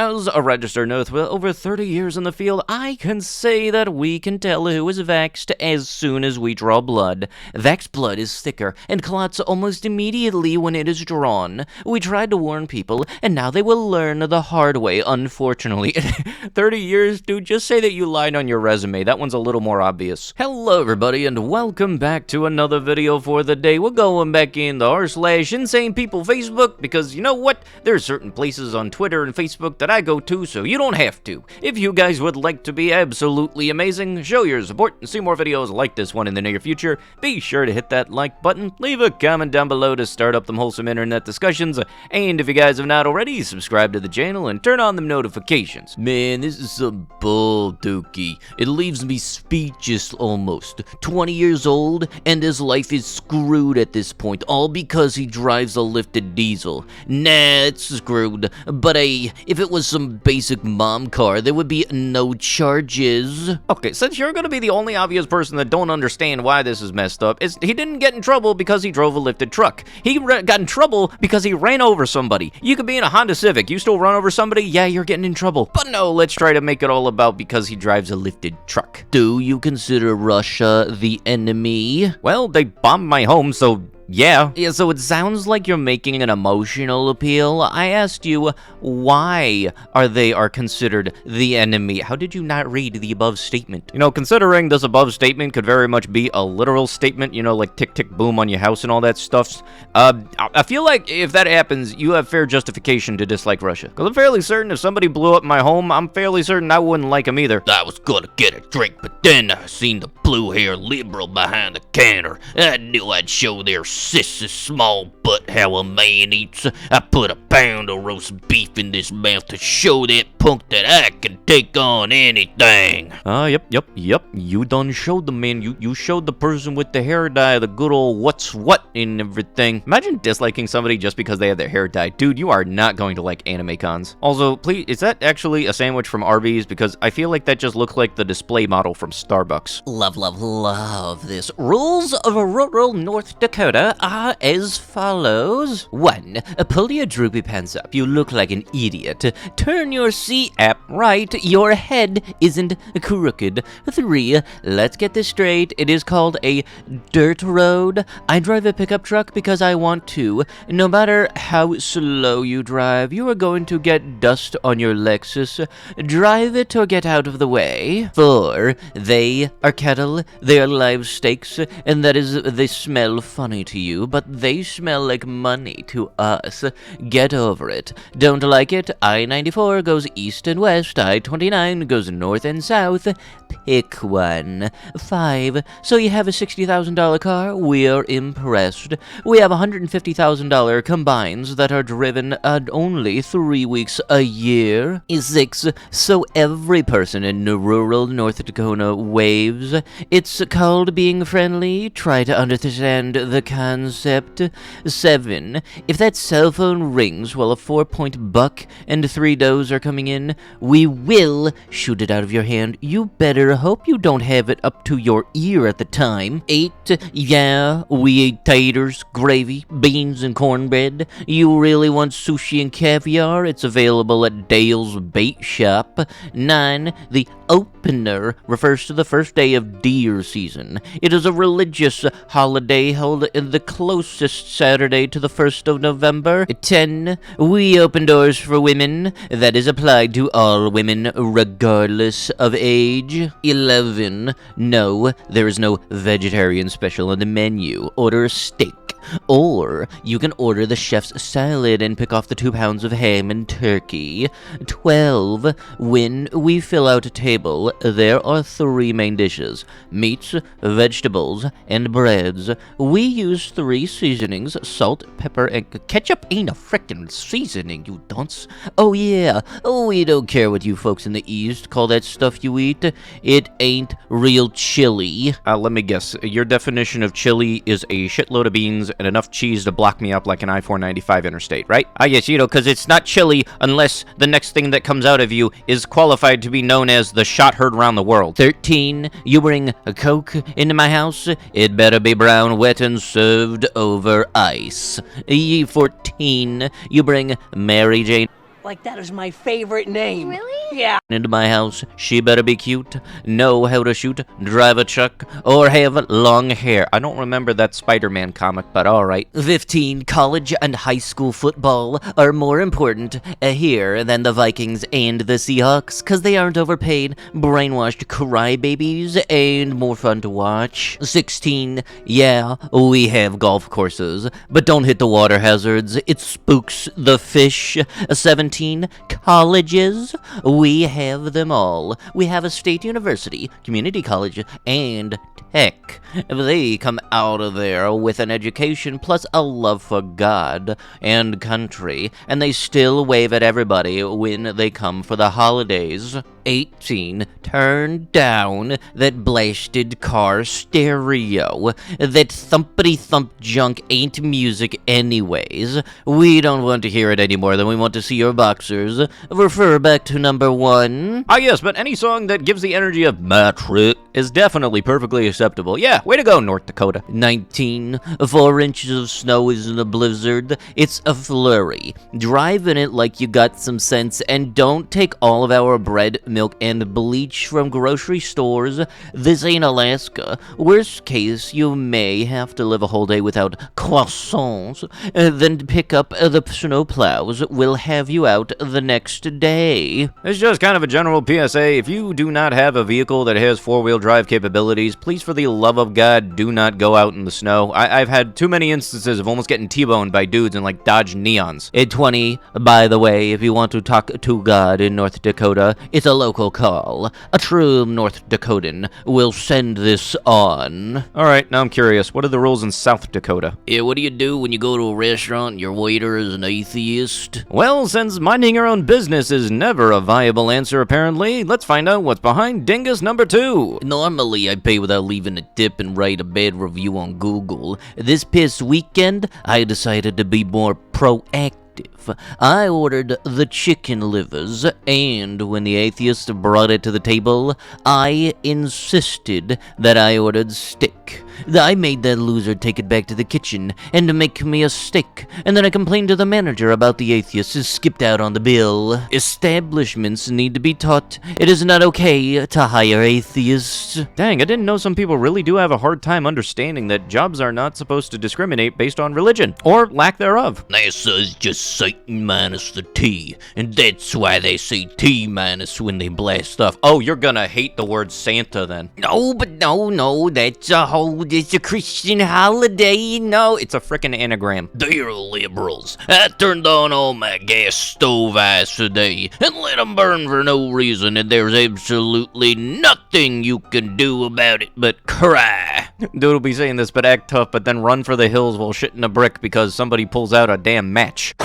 As a registered nurse with over 30 years in the field, I can say that we can tell who is vaxxed as soon as we draw blood. Vaxxed blood is thicker and clots almost immediately when it is drawn. We tried to warn people, and now they will learn the hard way, unfortunately. 30 years, dude, just say that you lied on your resume. That one's a little more obvious. Hello, everybody, and welcome back to another video for the day. We're going back in the r/insane people Facebook, because you know what? There's certain places on Twitter and Facebook that I go to, so you don't have to. If you guys would like to be absolutely amazing, show your support, and see more videos like this one in the near future, be sure to hit that like button, leave a comment down below to start up them wholesome internet discussions, and if you guys have not already, subscribe to the channel and turn on them notifications. Man, this is some bull dookie. It leaves me speechless almost. 20 years old, and his life is screwed at this point, all because he drives a lifted diesel. Nah, it's screwed, but if it was some basic mom car, there would be no charges. Okay, since you're gonna be the only obvious person that don't understand why this is messed up, he didn't get in trouble because he drove a lifted truck. He got in trouble because he ran over somebody. You could be in a Honda Civic, you still run over somebody, yeah, you're getting in trouble. But no, let's try to make it all about because he drives a lifted truck. Do you consider Russia the enemy? Well, they bombed my home, so yeah, so it sounds like you're making an emotional appeal. I asked you, why they are considered the enemy? How did you not read the above statement? You know, considering this above statement could very much be a literal statement, you know, like tick, tick, boom on your house and all that stuff, I feel like if that happens, you have fair justification to dislike Russia. Because I'm fairly certain if somebody blew up my home, I'm fairly certain I wouldn't like him either. I was gonna get a drink, but then I seen the blue-haired liberal behind the counter. I knew I'd show their siss's small butt how a man eats. I put a pound of roast beef in this mouth to show that punk that I can take on anything. Yep. You done showed the man. You showed the person with the hair dye the good old what's what and everything. Imagine disliking somebody just because they have their hair dyed. Dude, you are not going to like anime cons. Also, please, is that actually a sandwich from Arby's? Because I feel like that just looked like the display model from Starbucks. Love this. Rules of rural North Dakota are as follows. 1. Pull your droopy pants up. You look like an idiot. Turn your seat up right. Your head isn't crooked. 3. Let's get this straight. It is called a dirt road. I drive a pickup truck because I want to. No matter how slow you drive, you are going to get dust on your Lexus. Drive it or get out of the way. 4. They are cattle. They are live steaks, and that is, they smell funny to you, but they smell like money to us. Get over it. Don't like it? I-94 goes east and west. I-29 goes north and south. Pick one. 5. So you have a $60,000 car? We're impressed. We have $150,000 combines that are driven only 3 weeks a year. 6. So every person in rural North Dakota waves. It's called being friendly. Try to understand the concept. 7. If that cell phone rings while a 4-point buck and 3 does are coming in, we will shoot it out of your hand. You better hope you don't have it up to your ear at the time. 8. Yeah, we eat taters, gravy, beans, and cornbread. You really want sushi and caviar? It's available at Dale's Bait Shop. 9. The opener refers to the first day of deer season. It is a religious holiday held in the closest Saturday to the 1st of November. 10. We open doors for women. That is applied to all women, regardless of age. 11. No, there is no vegetarian special on the menu. Order a steak. Or you can order the chef's salad and pick off the 2 pounds of ham and turkey. 12. When we fill out a table, there are 3 main dishes: meats, vegetables, and breads. We use 3 seasonings: salt, pepper, and ketchup ain't a frickin' seasoning, you dunce. Oh yeah, we don't care what you folks in the East call that stuff you eat. It ain't real chili. Let me guess. Your definition of chili is a shitload of beans and enough cheese to block me up like an I-495 interstate, right? Yes, you know, because it's not chili unless the next thing that comes out of you is qualified to be known as the shot heard around the world. 13. You bring a Coke into my house? It better be brown, wet, and served over ice. 14. You bring Mary Jane. Like, that is my favorite name. Really? Yeah. Into my house, she better be cute, know how to shoot, drive a truck, or have long hair. I don't remember that Spider-Man comic, but alright. 15. College and high school football are more important here than the Vikings and the Seahawks, cause they aren't overpaid, brainwashed crybabies, and more fun to watch. 16. Yeah, we have golf courses, but don't hit the water hazards. It spooks the fish. 17. Colleges. We have them all. We have a state university, community college, and tech. They come out of there with an education plus a love for God and country, and they still wave at everybody when they come for the holidays. 18. Turn down that blasted car stereo. That thumpity-thump junk ain't music anyways. We don't want to hear it any more than we want to see your boxers. Refer back to number 1. Ah yes, but any song that gives the energy of Matrix is definitely perfectly acceptable. Yeah, way to go, North Dakota. 19. 4 inches of snow isn't a blizzard, it's a flurry. Drive in it like you got some sense, and don't take all of our bread, milk, and bleach from grocery stores. This ain't Alaska. Worst case, you may have to live a whole day without croissants, then pick up the snow plows. We'll have you out the next day. It's just kind of a general PSA. If you do not have a vehicle that has 4-wheel drive capabilities, please, for the love of God, do not go out in the snow. I've had too many instances of almost getting T-boned by dudes in, like, Dodge Neons. At 20, by the way, if you want to talk to God in North Dakota, it's a local call. A true North Dakotan will send this on. Alright, now I'm curious. What are the rules in South Dakota? Yeah, what do you do when you go to a restaurant and your waiter is an atheist? Well, since minding your own business is never a viable answer, apparently, let's find out what's behind Dingus number 2. Normally, I pay without leaving a tip and write a bad review on Google. This past weekend, I decided to be more proactive. I ordered the chicken livers, and when the atheist brought it to the table, I insisted that I ordered steak. I made that loser take it back to the kitchen and make me a steak, and then I complained to the manager about the atheist who skipped out on the bill. Establishments need to be taught it is not okay to hire atheists. Dang, I didn't know some people really do have a hard time understanding that jobs are not supposed to discriminate based on religion, or lack thereof. NASA is just Satan minus the T, and that's why they say T minus when they blast off. Oh, you're gonna hate the word Santa then. No, but no, that's it's a Christian holiday, no. It's a frickin' anagram. They're liberals. I turned on all my gas stove eyes today and let them burn for no reason, and there's absolutely nothing you can do about it but cry. Dude will be saying this but act tough, but then run for the hills while shitting a brick because somebody pulls out a damn match.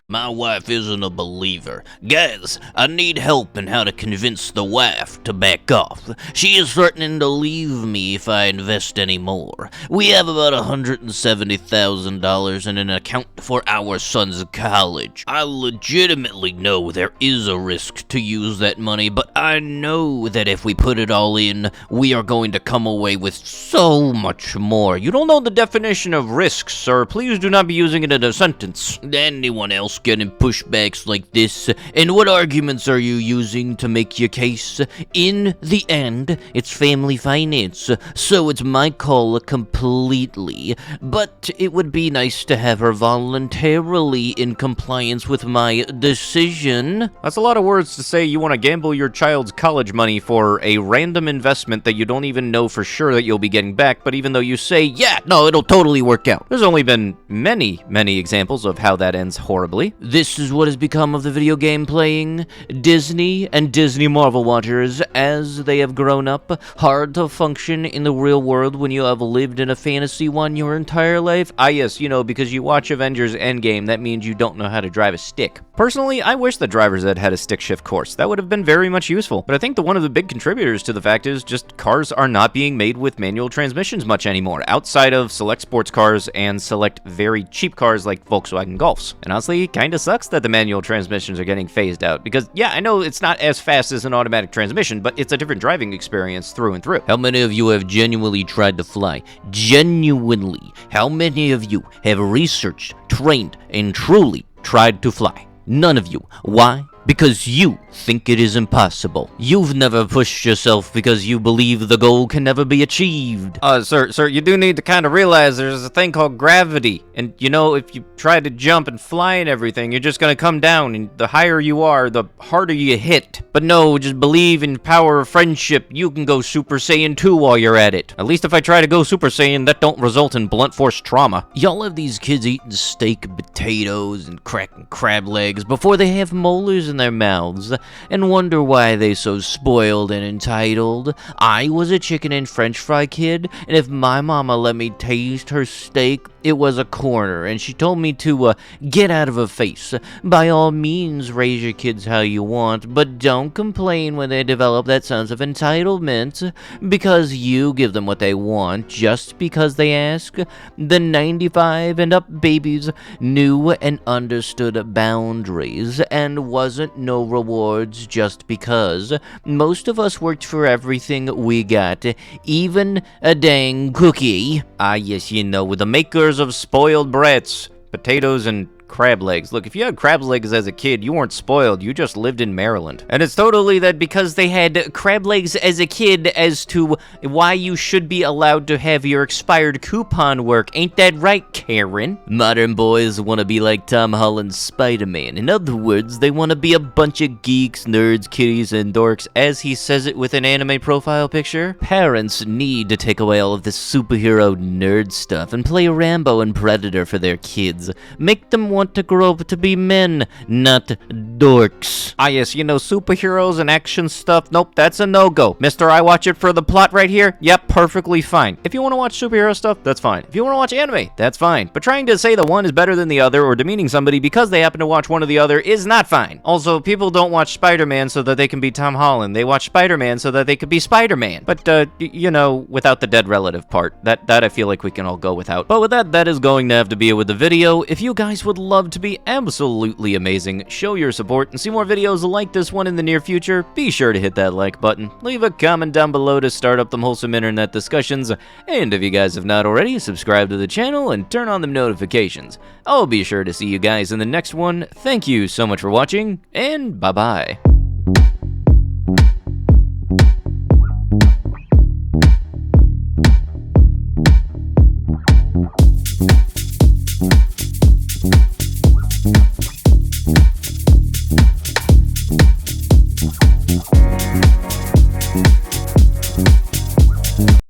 My wife isn't a believer. Guys, I need help in how to convince the wife to back off. She is threatening to leave me if I invest any more. We have about $170,000 in an account for our son's college. I legitimately know there is a risk to use that money, but I know that if we put it all in, we are going to come away with so much more. You don't know the definition of risk, sir. Please do not be using it in a sentence. Anyone else getting pushbacks like this? And what arguments are you using to make your case? In the end, it's family finance, so it's my call completely. But it would be nice to have her voluntarily in compliance with my decision. That's a lot of words to say you want to gamble your child's college money for a random investment that you don't even know for sure that you'll be getting back, but even though you say, yeah, no, it'll totally work out. There's only been many examples of how that ends horribly. This is what has become of the video game playing Disney and Disney Marvel watchers as they have grown up. Hard to function in the real world when you have lived in a fantasy one your entire life. Ah yes, you know, because you watch Avengers Endgame, that means you don't know how to drive a stick. Personally, I wish the drivers had a stick shift course. That would have been very much useful. But I think one of the big contributors to the fact is just cars are not being made with manual transmissions much anymore, outside of select sports cars and select very cheap cars like Volkswagen Golfs. And honestly, it kinda sucks that the manual transmissions are getting phased out, because yeah, I know it's not as fast as an automatic transmission, but it's a different driving experience through and through. How many of you have genuinely tried to fly? Genuinely. How many of you have researched, trained, and truly tried to fly? None of you. Why? Because you think it is impossible. You've never pushed yourself because you believe the goal can never be achieved. Sir, you do need to kind of realize there's a thing called gravity. And, you know, if you try to jump and fly and everything, you're just gonna come down, and the higher you are, the harder you hit. But no, just believe in the power of friendship. You can go Super Saiyan 2 while you're at it. At least if I try to go Super Saiyan, that don't result in blunt force trauma. Y'all have these kids eating steak, potatoes, and cracking crab legs before they have molars in their mouths, and wonder why they so spoiled and entitled. I was a chicken and french fry kid, and if my mama let me taste her steak, it was a corner, and she told me to get out of her face. By all means, raise your kids how you want, but don't complain when they develop that sense of entitlement, because you give them what they want just because they ask. The 95 and up babies knew and understood boundaries, and wasn't no rewards just because. Most of us worked for everything we got, even a dang cookie. Ah, yes, you know, with the makers of spoiled brats, potatoes and crab legs. Look, if you had crab legs as a kid, you weren't spoiled, you just lived in Maryland. And it's totally that because they had crab legs as a kid as to why you should be allowed to have your expired coupon work. Ain't that right, Karen? Modern boys want to be like Tom Holland's Spider-Man. In other words, they want to be a bunch of geeks, nerds, kiddies, and dorks, as he says it with an anime profile picture. Parents need to take away all of this superhero nerd stuff and play Rambo and Predator for their kids. Make them want to grow up to be men, not dorks. Ah, yes, you know, superheroes and action stuff, nope, that's a no-go. Mister, I watch it for the plot right here, yep, perfectly fine. If you want to watch superhero stuff, that's fine. If you want to watch anime, that's fine. But trying to say that one is better than the other or demeaning somebody because they happen to watch one or the other is not fine. Also, people don't watch Spider-Man so that they can be Tom Holland. They watch Spider-Man so that they could be Spider-Man. But, you know, without the dead relative part. That I feel like we can all go without. But with that is going to have to be it with the video. If you guys would love to be absolutely amazing, show your support, and see more videos like this one in the near future, be sure to hit that like button, leave a comment down below to start up them wholesome internet discussions, and if you guys have not already, subscribe to the channel and turn on them notifications. I'll be sure to see you guys in the next one. Thank you so much for watching, and bye-bye.